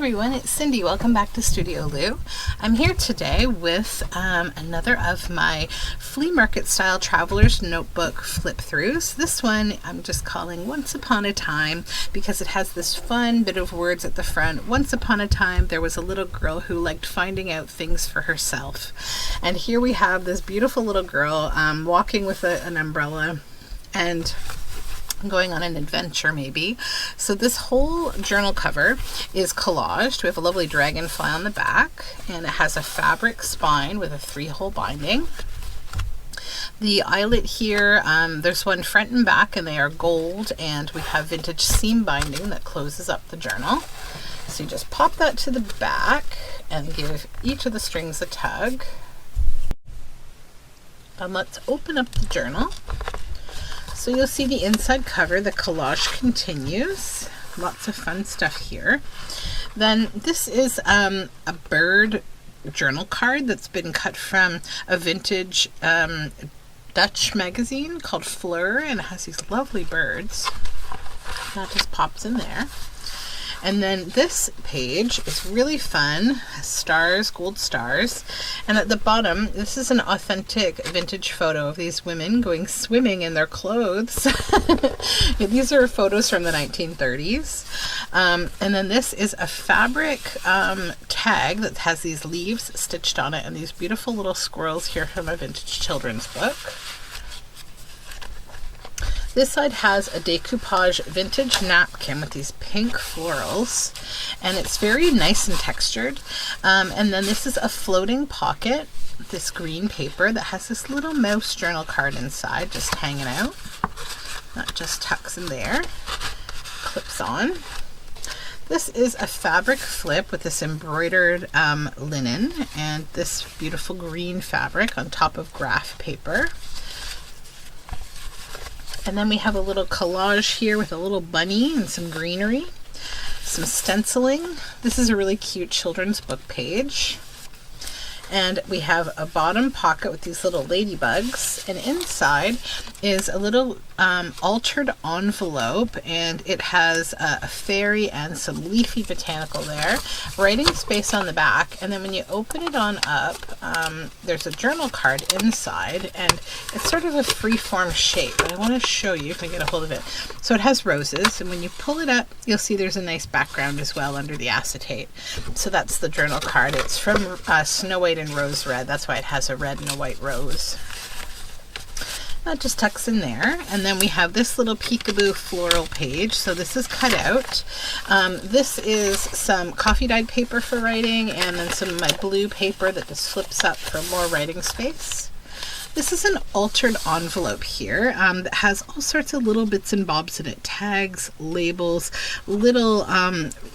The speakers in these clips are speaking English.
everyone, it's Cindy. Welcome back to Studioloo. I'm here today with another of my flea market style traveler's notebook flip throughs. This one I'm just calling Once Upon a Time because it has this fun bit of words at the front. Once upon a time there was a little girl who liked finding out things for herself. And here we have this beautiful little girl walking with an umbrella and going on an adventure maybe. So this whole journal cover is collaged. We have a lovely dragonfly on the back and it has a fabric spine with a 3-hole binding. The eyelet here, there's one front and back and they are gold, and we have vintage seam binding that closes up the journal. So you just pop that to the back and give each of the strings a tug. And let's open up the journal. So you'll see the inside cover, the collage continues. Lots of fun stuff here. Then this is a bird journal card that's been cut from a vintage Dutch magazine called Flea, and it has these lovely birds. That just pops in there. And then this page is really fun, stars, gold stars. And at the bottom, this is an authentic vintage photo of these women going swimming in their clothes. These are photos from the 1930s. And then this is a fabric tag that has these leaves stitched on it and these beautiful little squirrels here from a vintage children's book. This side has a decoupage vintage napkin with these pink florals, and it's very nice and textured. And then this is a floating pocket, this green paper that has this little mouse journal card inside just hanging out. That just tucks in there, clips on. This is a fabric flip with this embroidered linen and this beautiful green fabric on top of graph paper. And then we have a little collage here with a little bunny and some greenery, some stenciling. This is a really cute children's book page. And we have a bottom pocket with these little ladybugs, and inside is a little altered envelope, and it has a fairy and some leafy botanical there, writing space on the back. And then when you open it on up, there's a journal card inside, and it's sort of a free-form shape, but I want to show you if I get a hold of it. So it has roses, and when you pull it up, you'll see there's a nice background as well under the acetate. So that's the journal card. It's from Snow White and Rose Red. That's why it has a red and a white rose. That just tucks in there. And then we have this little peekaboo floral page. So this is cut out. This is some coffee dyed paper for writing, and then some of my blue paper that just flips up for more writing space. This is an altered envelope here that has all sorts of little bits and bobs in it. Tags, labels, little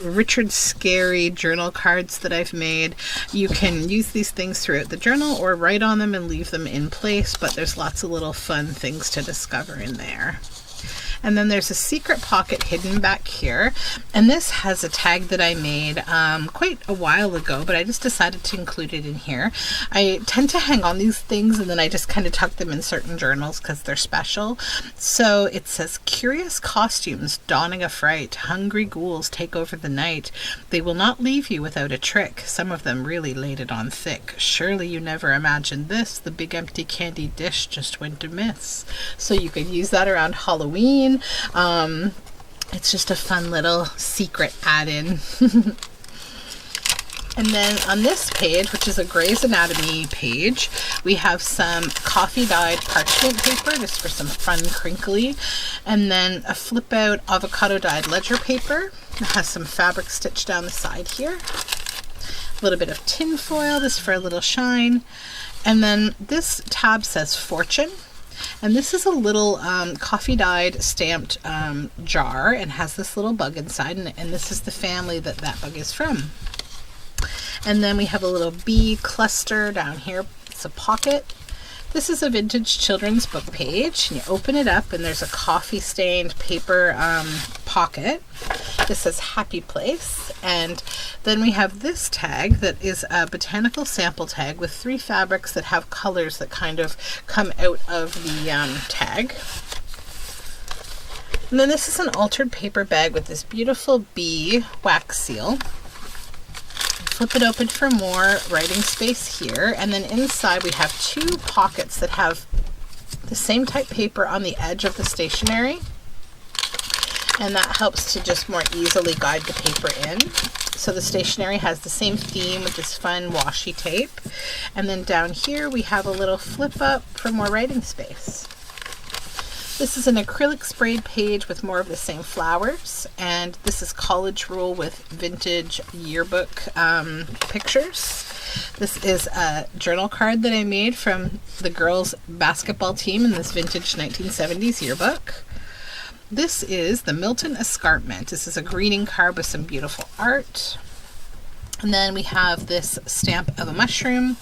Richard Scarry journal cards that I've made. You can use these things throughout the journal or write on them and leave them in place, but there's lots of little fun things to discover in there. And then there's a secret pocket hidden back here, and this has a tag that I made quite a while ago, but I just decided to include it in here. I tend to hang on these things and then I just kind of tuck them in certain journals because they're special. So it says, curious costumes donning a fright, hungry ghouls take over the night. They will not leave you without a trick. Some of them really laid it on thick. Surely you never imagined this. The big empty candy dish just went amiss. So you could use that around Halloween. It's just a fun little secret add-in. And then on this page, which is a Grey's Anatomy page, we have some coffee dyed parchment paper just for some fun crinkly, and then a flip out avocado dyed ledger paper. It has some fabric stitched down the side here. A little bit of tin foil, this for a little shine. And then this tab says Fortune. And this is a little coffee dyed stamped jar, and has this little bug inside, and this is the family that bug is from. And then we have a little bee cluster down here. It's a pocket. This is a vintage children's book page. You open it up and there's a coffee stained paper pocket. This says Happy Place. And then we have this tag that is a botanical sample tag with 3 fabrics that have colors that kind of come out of the tag. And then this is an altered paper bag with this beautiful bee wax seal. Flip it open for more writing space here, and then inside we have two pockets that have the same type paper on the edge of the stationery, and that helps to just more easily guide the paper in. So the stationery has the same theme with this fun washi tape. And then down here we have a little flip up for more writing space. This is an acrylic sprayed page with more of the same flowers, and this is college rule with vintage yearbook pictures. This is a journal card that I made from the girls' basketball team in this vintage 1970s yearbook. This is the Milton Escarpment. This is a greeting card with some beautiful art. And then we have this stamp of a mushroom.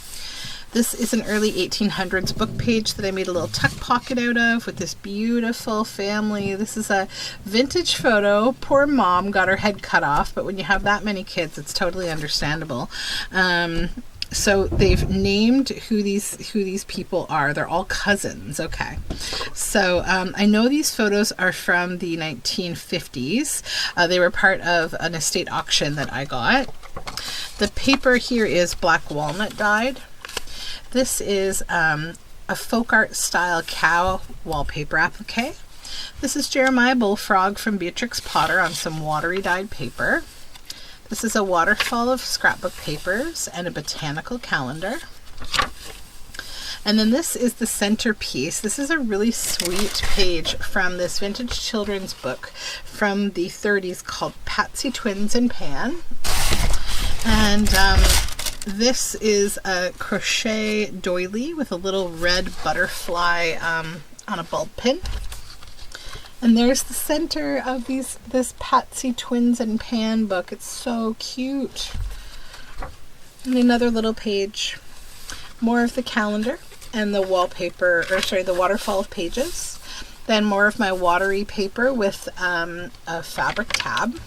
This is an early 1800s book page that I made a little tuck pocket out of with this beautiful family. This is a vintage photo. Poor mom got her head cut off, but when you have that many kids, it's totally understandable. So they've named who these people are. They're all cousins. Okay. So I know these photos are from the 1950s. They were part of an estate auction that I got. The paper here is black walnut dyed. This is a folk art style cow wallpaper applique. This is Jeremiah Bullfrog from Beatrix Potter on some watery dyed paper. This is a waterfall of scrapbook papers and a botanical calendar. And then this is the Centerpiece. This is a really sweet page from this vintage children's book from the 30s called Patsy Twins and Pan. And this is a crochet doily with a little red butterfly on a bulb pin. And there's the center of this Patsy Twins and Pan book. It's so cute. And another little page. More of the calendar and the wallpaper, the waterfall of pages. Then more of my watery paper with a fabric tab.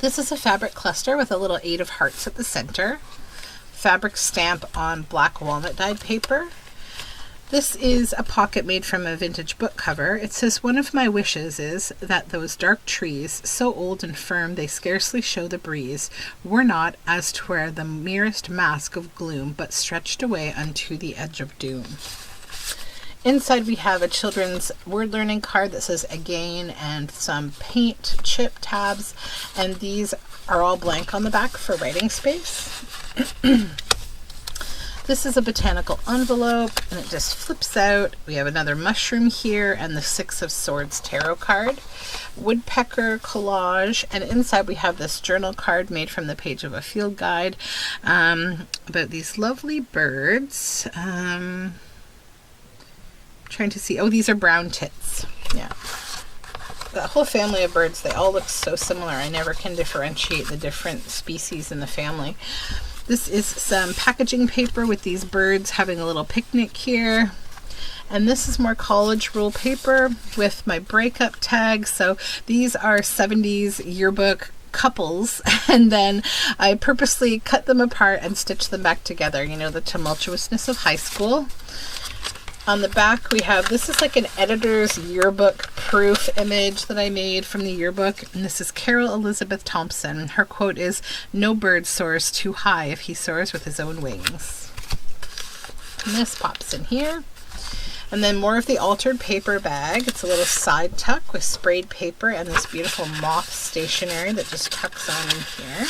This is a fabric cluster with a little 8 of hearts at the center. Fabric stamp on black walnut dyed paper. This is a pocket made from a vintage book cover. It says, "One of my wishes is that those dark trees, so old and firm they scarcely show the breeze, were not as 'twere the merest mask of gloom, but stretched away unto the edge of doom." Inside we have a children's word learning card that says again and some paint chip tabs, and these are all blank on the back for writing space. This is a botanical envelope and it just flips out. We have another mushroom here and the 6 of Swords tarot card, woodpecker collage, and inside we have this journal card made from the page of a field guide about these lovely birds. Trying to see, oh, these are brown tits. Yeah. That whole family of birds, they all look so similar. I never can differentiate the different species in the family. This is some packaging paper with these birds having a little picnic here. And this is more college rule paper with my breakup tags. So these are 70s yearbook couples, and then I purposely cut them apart and stitched them back together. You know, the tumultuousness of high school. On the back we have, this is like an editor's yearbook proof image that I made from the yearbook, and this is Carol Elizabeth Thompson. Her quote is, "No bird soars too high if he soars with his own wings." And this pops in here. And then more of the altered paper bag. It's a little side tuck with sprayed paper and this beautiful moth stationery that just tucks on in here.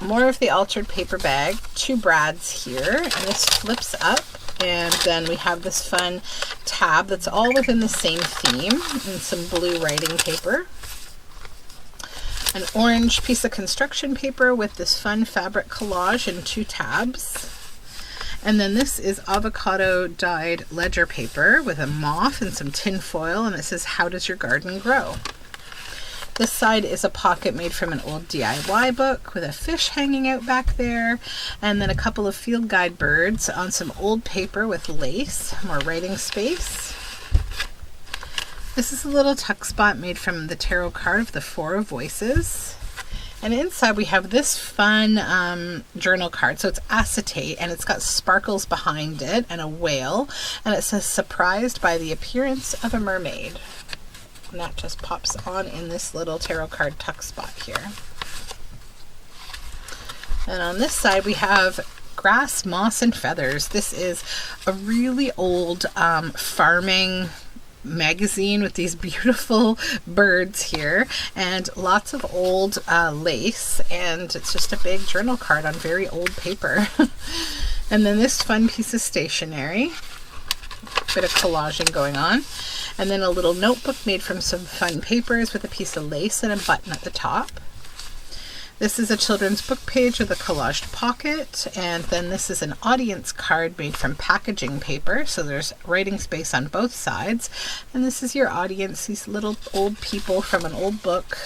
More of the altered paper bag, 2 brads here, and this flips up, and then we have this fun tab that's all within the same theme, and some blue writing paper. An orange piece of construction paper with this fun fabric collage and 2 tabs. And then this is avocado dyed ledger paper with a moth and some tin foil, and it says, "How does your garden grow?" This side is a pocket made from an old DIY book with a fish hanging out back there, and then a couple of field guide birds on some old paper with lace, more writing space. This is a little tuck spot made from the tarot card of the 4 of Voices. And inside we have this fun journal card. So it's acetate and it's got sparkles behind it and a whale, and it says, "Surprised by the appearance of a mermaid." And that just pops on in this little tarot card tuck spot here. And on this side we have Grass, Moss, and Feathers. This is a really old farming magazine with these beautiful birds here and lots of old lace, and it's just a big journal card on very old paper. And then this fun piece of stationery, bit of collaging going on, and then a little notebook made from some fun papers with a piece of lace and a button at the top. This is a children's book page with a collaged pocket, and then this is an audience card made from packaging paper, so there's writing space on both sides. And this is your audience, these little old people from an old book.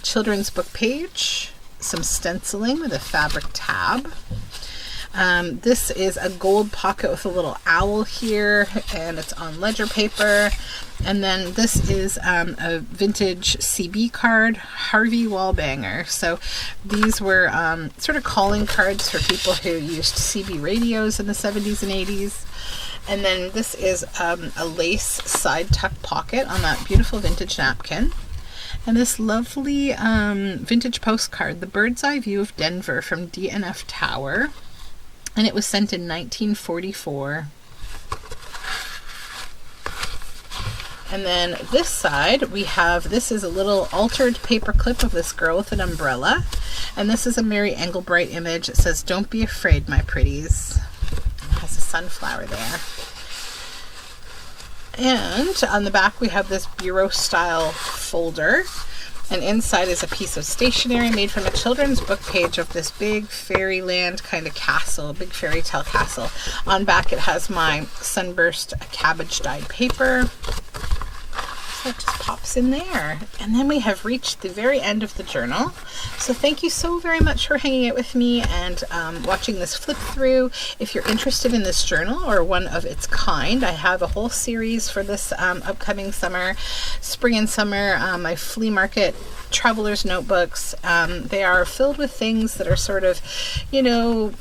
Children's book page, some stenciling with a fabric tab. This is a gold pocket with a little owl here, and it's on ledger paper. And then this is a vintage CB card, Harvey Wallbanger. So these were sort of calling cards for people who used CB radios in the 70s and 80s. And then this is a lace side tuck pocket on that beautiful vintage napkin. And this lovely vintage postcard, the bird's eye view of Denver from DNF Tower. And it was sent in 1944. And then this side we have, this is a little altered paper clip of this girl with an umbrella. And this is a Mary Engelbreit image. It says, "Don't be afraid, my pretties." And it has a sunflower there. And on the back we have this bureau style folder. And inside is a piece of stationery made from a children's book page of this big fairyland kind of castle, a big fairy tale castle. On back it has my sunburst cabbage dyed paper. So it just pops in there. And then we have reached the very end of the journal. So thank you so very much for hanging out with me and watching this flip through. If you're interested in this journal or one of its kind, I have a whole series for this upcoming summer, spring and summer, my flea market traveler's notebooks. They are filled with things that are sort of, you know,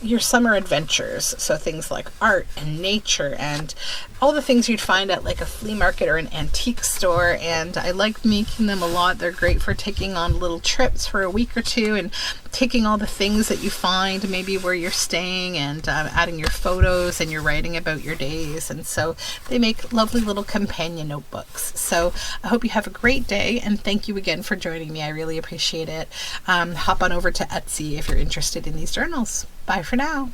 your summer adventures. So things like art and nature and all the things you'd find at like a flea market or an antique store. And I like making them a lot. They're great for taking on little trips for a week or two and taking all the things that you find maybe where you're staying and adding your photos and you're writing about your days. And so they make lovely little companion notebooks. So I hope you have a great day, and thank you again for joining me. I really appreciate it. Hop on over to Etsy if you're interested in these journals. Bye for now.